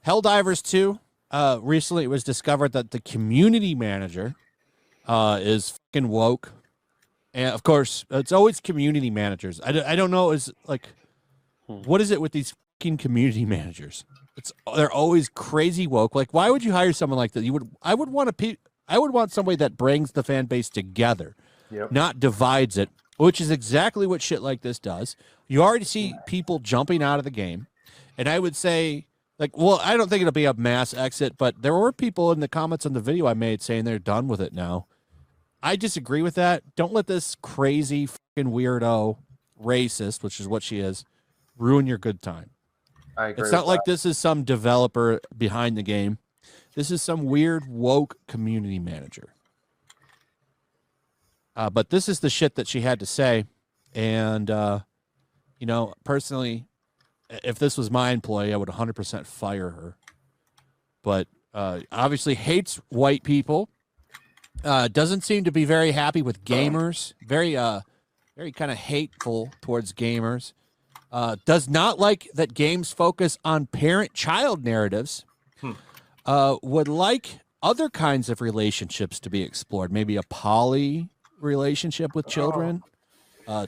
Helldivers 2. Recently, it was discovered that the community manager is fucking woke. And, of course, it's always community managers. I don't know. Is like, what is it with these fucking community managers? They're always crazy woke. Like, why would you hire someone like that? I would want somebody that brings the fan base together, not divides it, which is exactly what shit like this does. You already see people jumping out of the game. And I would say, like, well, I don't think it'll be a mass exit, but there were people in the comments on the video I made saying they're done with it now. I disagree with that. Don't let this crazy fucking weirdo racist, which is what she is, ruin your good time. I agree. It's not like this is some developer behind the game. This is some weird woke community manager. But this is the shit that she had to say. And, you know, personally, if this was my employee, I would 100% fire her. But obviously hates white people. Doesn't seem to be very happy with gamers. Very kind of hateful towards gamers. Does not like that games focus on parent-child narratives. Would like other kinds of relationships to be explored. Maybe a poly relationship with children.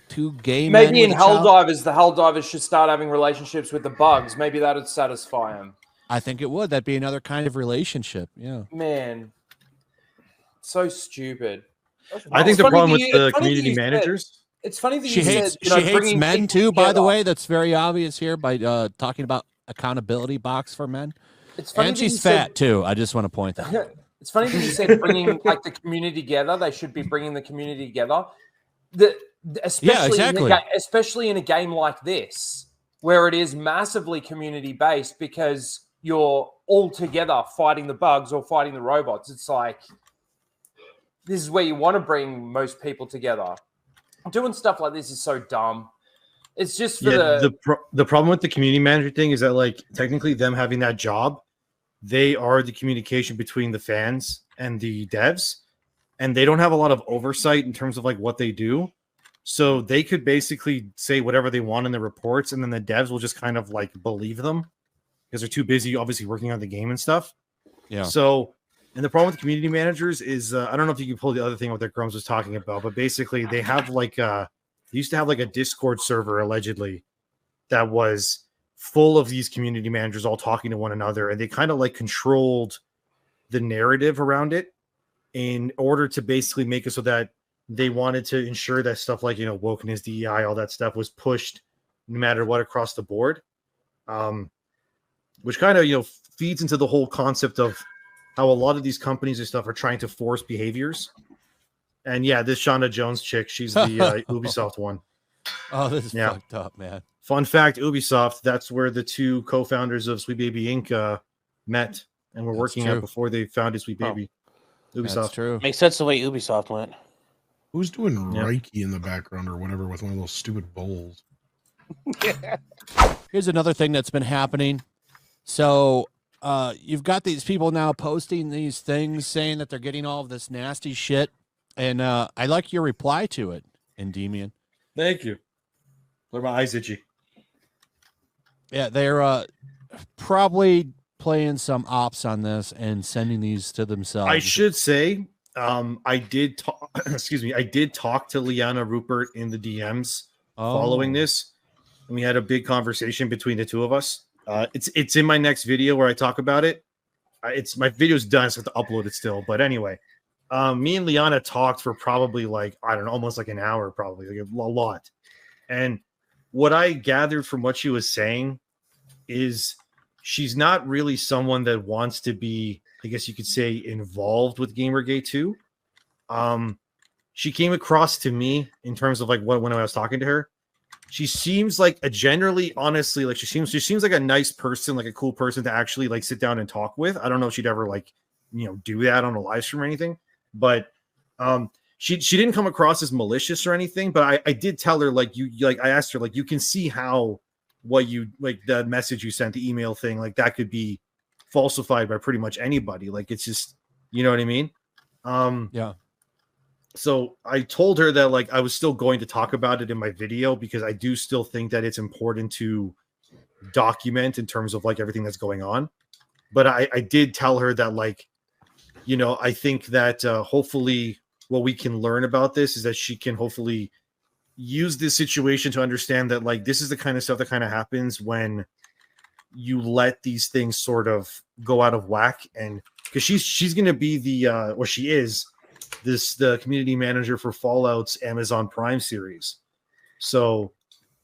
Two gay men. Maybe in Helldivers, the Helldivers should start having relationships with the bugs. Maybe that would satisfy them. I think it would. That'd be another kind of relationship. Yeah. Man, so stupid. I think the problem with the community managers. It's funny that she hates men too. By the way, that's very obvious here by talking about accountability box for men. It's funny and she's fat too. I just want to point that out. It's funny that you said bringing like the community together. They should be bringing the community together. Especially in a game like this, where it is massively community based, because you're all together fighting the bugs or fighting the robots. It's like, this is where you want to bring most people together. Doing stuff like this is so dumb. It's just for the problem with the community manager thing is that, like, technically them having that job, they are the communication between the fans and the devs, and they don't have a lot of oversight in terms of like what they do. So they could basically say whatever they want in the reports, and then the devs will just kind of like believe them because they're too busy, obviously, working on the game and stuff. Yeah. So, and the problem with community managers is, I don't know if you can pull the other thing what that Grums was talking about, but basically they have like they used to have like a Discord server allegedly that was full of these community managers all talking to one another, and they kind of like controlled the narrative around it in order to basically make it so that they wanted to ensure that stuff like, you know, wokeness, DEI, all that stuff was pushed no matter what across the board, which kind of, you know, feeds into the whole concept of how a lot of these companies and stuff are trying to force behaviors. And yeah, this Shonda Jones chick, she's the Ubisoft one. Oh, this is fucked up, man. Fun fact, Ubisoft, that's where the two co-founders of Sweet Baby Inc. Met and were working out before they founded Sweet Baby. Ubisoft. That's true. Makes sense the way Ubisoft went. Who's doing Reiki in the background or whatever with one of those stupid bowls? Here's another thing that's been happening. So you've got these people now posting these things saying that they're getting all of this nasty shit. And I like your reply to it, Endymion. Thank you. They're my eyes itchy. Yeah, they're probably playing some ops on this and sending these to themselves. I should say, I did talk. Excuse me. I did talk to Liana Rupert in the DMs following this, and we had a big conversation between the two of us. It's in my next video where I talk about it. It's my video's done, so I have to upload it still. But anyway, me and Liana talked for probably like, I don't know, almost like an hour, probably like a lot. And what I gathered from what she was saying is she's not really someone that wants to be, I guess you could say, involved with Gamergate 2. She came across to me in terms of like when I was talking to her. She seems like a generally, honestly, like she seems like a nice person, like a cool person to actually like sit down and talk with. I don't know if she'd ever like, you know, do that on a live stream or anything, but she didn't come across as malicious or anything. But I did tell her like I asked her like, you can see how what you like the message you sent, the email thing, like that could be falsified by pretty much anybody. Like it's just, you know what I mean? Yeah. So I told her that like I was still going to talk about it in my video because I do still think that it's important to document in terms of like everything that's going on. but I did tell her that, like, you know, I think that hopefully what we can learn about this is that she can hopefully use this situation to understand that, like, this is the kind of stuff that kind of happens when you let these things sort of go out of whack. And because she's going to be the or she is the community manager for Fallout's Amazon Prime series. So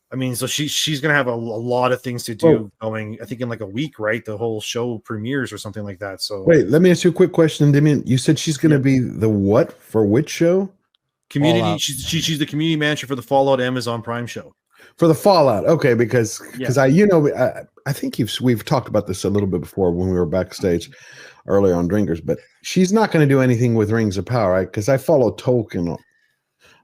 I mean, so she's going to have a lot of things to do going, I think, in like a week, right? The whole show premieres or something like that. So wait, let me ask you a quick question, Damien. You said she's going to be the what for which show? Community. She's the community manager for the Fallout Amazon Prime show. For the Fallout, okay, because I think we've talked about this a little bit before when we were backstage earlier on Drinkers, but she's not going to do anything with Rings of Power, right? Because I follow Tolkien.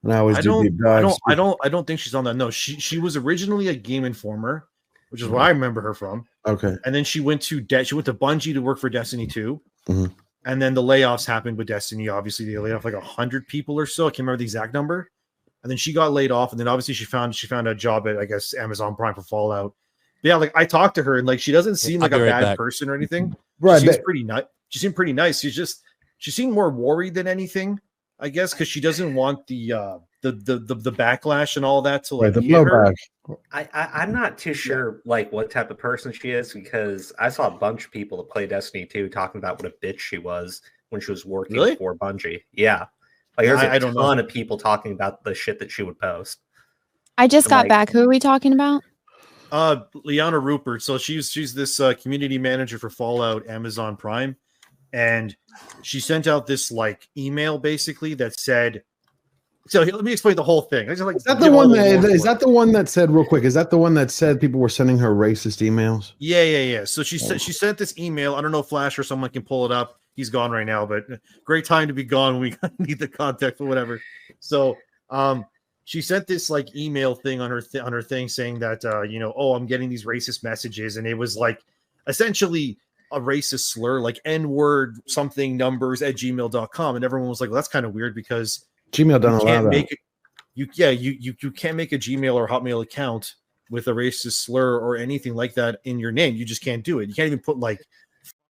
And I don't think she's on that. No, she was originally a Game Informer, which is where I remember her from. Okay. And then she went to Bungie to work for Destiny 2. Mm-hmm. And then the layoffs happened with Destiny. Obviously, they laid off like 100 people or so. I can't remember the exact number. And then she got laid off. And then obviously she found a job at, I guess, Amazon Prime for Fallout. But yeah, like I talked to her and like she doesn't seem like a bad person or anything. Right. She seemed pretty nice. She seemed more worried than anything, I guess, because she doesn't want the backlash and all that to like the blowback. I'm not too sure like what type of person she is, because I saw a bunch of people that play Destiny 2 talking about what a bitch she was when she was working for Bungie. Yeah. Like there's a ton of people talking about the shit that she would post. I just got back. Who are we talking about? Liana Rupert. So she's this community manager for Fallout Amazon Prime. And she sent out this like email basically that said, so let me explain the whole thing. Is that the one that said real quick? Is that the one that said people were sending her racist emails? Yeah. So she sent this email. I don't know if Flash or someone can pull it up. He's gone right now, but great time to be gone. We need the context or whatever. So she sent this like email thing on her thing saying that I'm getting these racist messages, and it was like essentially a racist slur, like N-word something numbers at gmail.com. And everyone was like, well, that's kind of weird because Gmail doesn't allow that. You can't make a Gmail or Hotmail account with a racist slur or anything like that in your name. You just can't do it. You can't even put like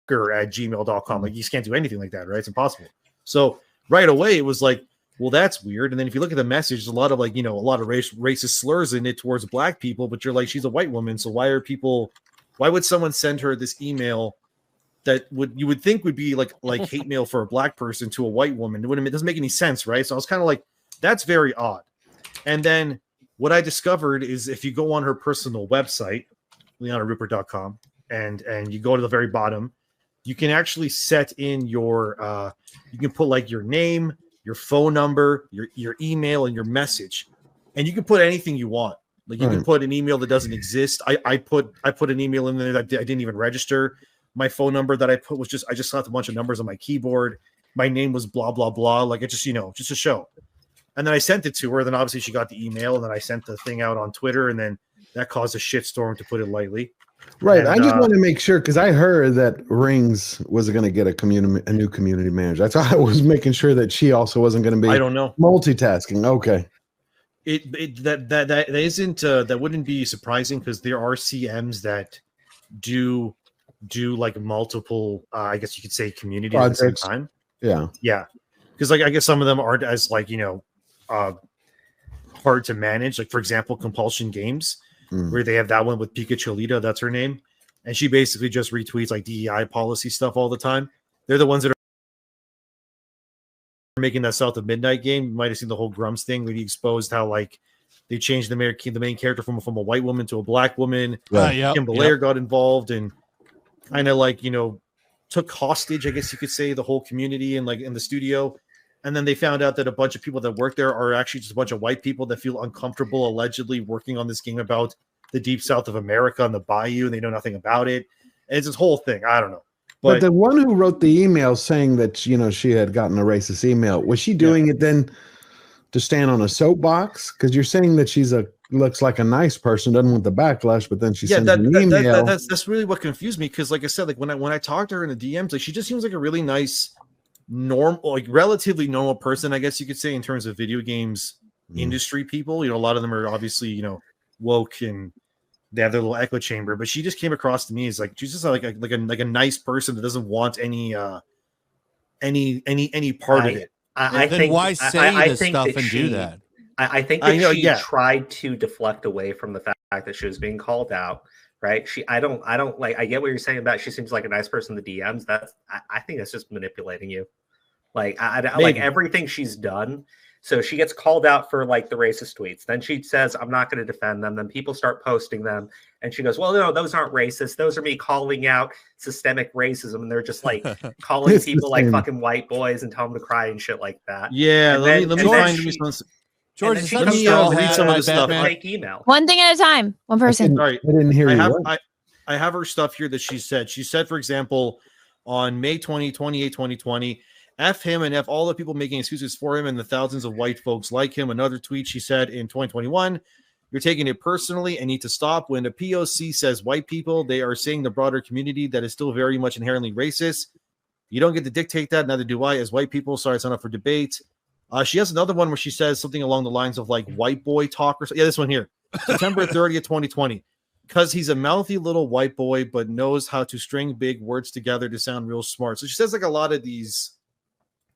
fucker at gmail.com. Like you just can't do anything like that, right? It's impossible. So right away it was like, well, that's weird. And then if you look at the message, there's a lot of like, a lot of racist slurs in it towards black people, but you're like, she's a white woman. So why would someone send her this email that you would think would be like hate mail for a black person to a white woman? It doesn't make any sense, right? So I was kind of like, that's very odd. And then what I discovered is if you go on her personal website, leonarupert.com, and you go to the very bottom, you can actually set in your you can put like your name, your phone number, your email, and your message, and you can put anything you want. Like you can put an email that doesn't exist. I put an email in there that I didn't even register. My phone number that I put was I just left a bunch of numbers on my keyboard. My name was blah, blah, blah. Like it just, just a show. And then I sent it to her. Then obviously she got the email, and then I sent the thing out on Twitter, and then that caused a shitstorm, to put it lightly. Right. And, I just want to make sure, because I heard that Rings was going to get a new community manager. That's why I was making sure that she also wasn't going to be I don't know. Multitasking. Okay. That isn't that wouldn't be surprising, because there are CMs that do like multiple I guess you could say communities at the same time. Yeah, because like I guess some of them aren't as like hard to manage, like for example Compulsion Games, where they have that one with Pika Cholita, that's her name, and she basically just retweets like DEI policy stuff all the time. They're the ones that are making that South of Midnight game. You might have seen the whole Grumps thing where he exposed how like they changed the main character from a white woman to a black woman. Kim Belair got involved and kind of like took hostage, I guess you could say, the whole community and like in the studio. And then they found out that a bunch of people that work there are actually just a bunch of white people that feel uncomfortable allegedly working on this game about the deep south of America and the bayou, and they know nothing about it. And it's this whole thing. I don't know. But the one who wrote the email saying that she had gotten a racist email, was she doing it then to stand on a soapbox? Because you're saying that she's looks like a nice person, doesn't want the backlash, but then she sends an email. That's really what confused me, because like I said, like when I talked to her in the DMs, like she just seems like a really nice, relatively normal person, I guess you could say, in terms of video games industry people. A lot of them are obviously woke and they have their little echo chamber. But she just came across to me as like she's just like a nice person that doesn't want any part of it. I think why say this stuff and do that? I think that she tried to deflect away from the fact that she was being called out. Right? I don't like. I get what you're saying about she seems like a nice person in the DMs. I think that's just manipulating you. Like I like everything she's done. So she gets called out for like the racist tweets. Then she says, "I'm not going to defend them." Then people start posting them, and she goes, "Well, no, those aren't racist. Those are me calling out systemic racism." And they're just like calling people like fucking white boys and telling them to cry and shit like that. Yeah, let me find you some. George, let me read some of the stuff. Fake email. One thing at a time. One person. Sorry, I didn't hear you. I have her stuff here that she said. She said, for example, on May 2020, F him and F all the people making excuses for him and the thousands of white folks like him. Another tweet she said in 2021, you're taking it personally and need to stop. When a POC says white people, they are saying the broader community that is still very much inherently racist. You don't get to dictate that. Neither do I as white people. Sorry, it's not up for debate. She has another one where she says something along the lines of like white boy talk or something. Yeah, this one here. September 30th, 2020. Because he's a mouthy little white boy, but knows how to string big words together to sound real smart. So she says like a lot of these,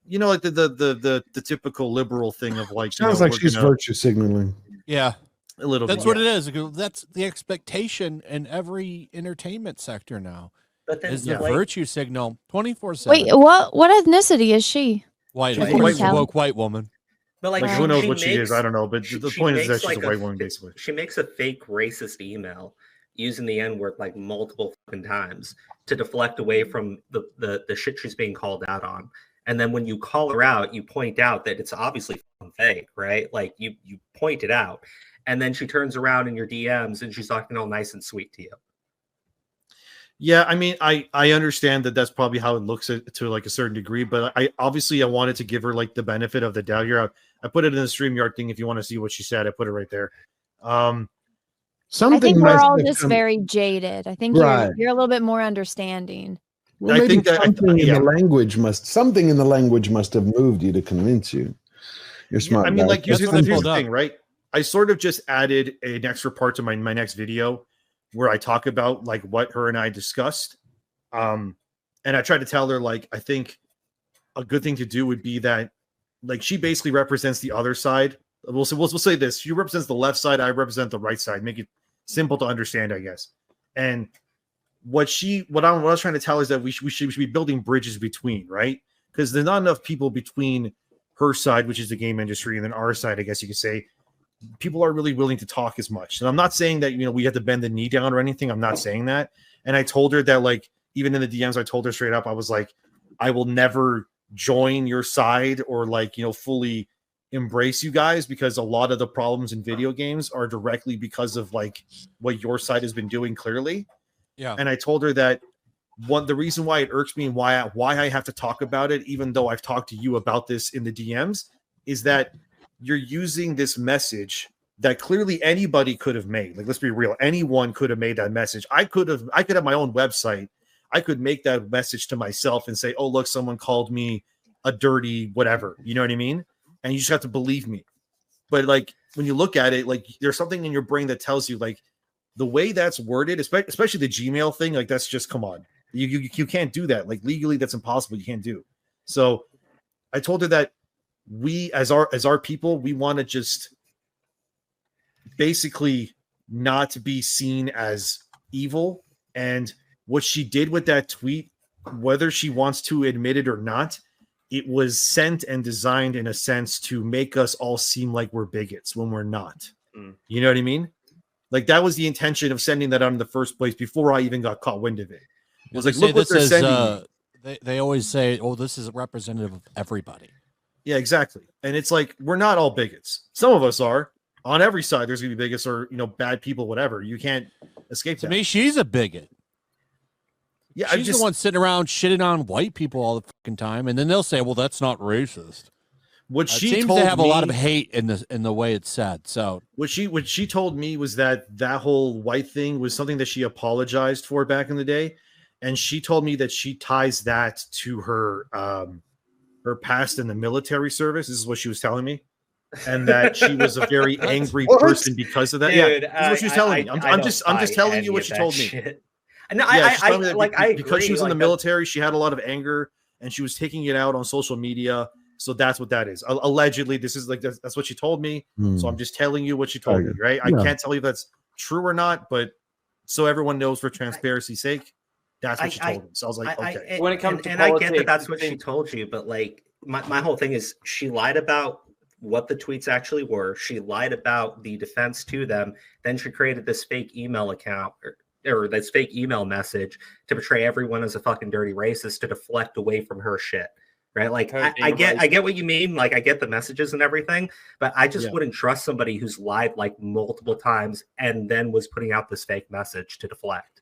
you know, like the typical liberal thing of like sounds like she's virtue signaling. Yeah. A little That's bit. what it is. That's the expectation in every entertainment sector now. But then is the virtue signal 24/7. Wait, what ethnicity is she? White, woke white woman. But like, who knows what she is? I don't know. But the point is that she's a white woman, basically. She makes a fake racist email using the N-word like multiple fucking times to deflect away from the shit she's being called out on. And then when you call her out, you point out that it's obviously fake, right? Like you point it out, and then she turns around in your DMs and she's talking all nice and sweet to you. Yeah, I mean, I understand that that's probably how it looks to like a certain degree, but I wanted to give her like the benefit of the doubt here. I put it in the StreamYard thing. If you want to see what she said, I put it right there. I think we're all just very jaded. I think you're a little bit more understanding. Well, I think that something in the language must have moved you to convince you. You're smart. I mean, like here's the thing, right? I sort of just added an extra part to my next video where I talk about like what her and I discussed. And I tried to tell her, like, I think a good thing to do would be that, like, she basically represents the other side. We'll say this. She represents the left side. I represent the right side. Make it simple to understand, I guess. And what I was trying to tell her is that we should be building bridges between, right? Because there's not enough people between her side, which is the game industry, and then our side, I guess you could say. People are really willing to talk as much. And I'm not saying that, you know, we have to bend the knee down or anything. I'm not saying that. And I told her that, like, even in the DMs, I told her straight up, I was like, I will never join your side or, like, you know, fully embrace you guys, because a lot of the problems in video games are directly because of like what your side has been doing clearly. Yeah. And I told her that the reason why it irks me and why I have to talk about it, even though I've talked to you about this in the DMs, is that you're using this message that clearly anybody could have made. Like, let's be real. Anyone could have made that message. I could have my own website. I could make that message to myself and say, oh, look, someone called me a dirty whatever. You know what I mean? And you just have to believe me. But like, when you look at it, like, there's something in your brain that tells you, like, the way that's worded, especially the Gmail thing, like, that's just, come on. You can't do that. Like, legally, that's impossible. You can't do. So I told her that we, as our people, we want to just basically not be seen as evil. And what she did with that tweet, whether she wants to admit it or not, it was sent and designed in a sense to make us all seem like we're bigots when we're not. You know what I mean? Like, that was the intention of sending that out in the first place before I even got caught wind of it. It was like, look what they're sending. They always say, oh, this is representative of everybody. Yeah, exactly. And it's like, we're not all bigots. Some of us are. On every side, there's going to be bigots or, you know, bad people, whatever. You can't escape that. To me, she's a bigot. Yeah, she's the one sitting around shitting on white people all the fucking time, and then they'll say, well, that's not racist. What she seems told to have me, a lot of hate in the way it's said. So what she told me was that whole white thing was something that she apologized for back in the day. And she told me that she ties that to her her past in the military service. This is what she was telling me. and that she was a very angry person because of that. Dude, yeah, that's what she's telling me. I'm just telling you what she told me. No, yeah, I agree. Because she was in the military, she had a lot of anger, and she was taking it out on social media. So that's what that is. Allegedly, this is like that's what she told me. So I'm just telling you what she told me, right? I can't tell you if that's true or not, but so everyone knows for transparency's sake, that's what she told me. So I was like, okay. When it comes to politics, I get that that's what she told you, but like my whole thing is she lied about what the tweets actually were. She lied about the defense to them. Then she created this fake email account or this fake email message to portray everyone as a fucking dirty racist to deflect away from her shit. Right? Like I get what you mean. Like I get the messages and everything, but I just wouldn't trust somebody who's lied like multiple times and then was putting out this fake message to deflect.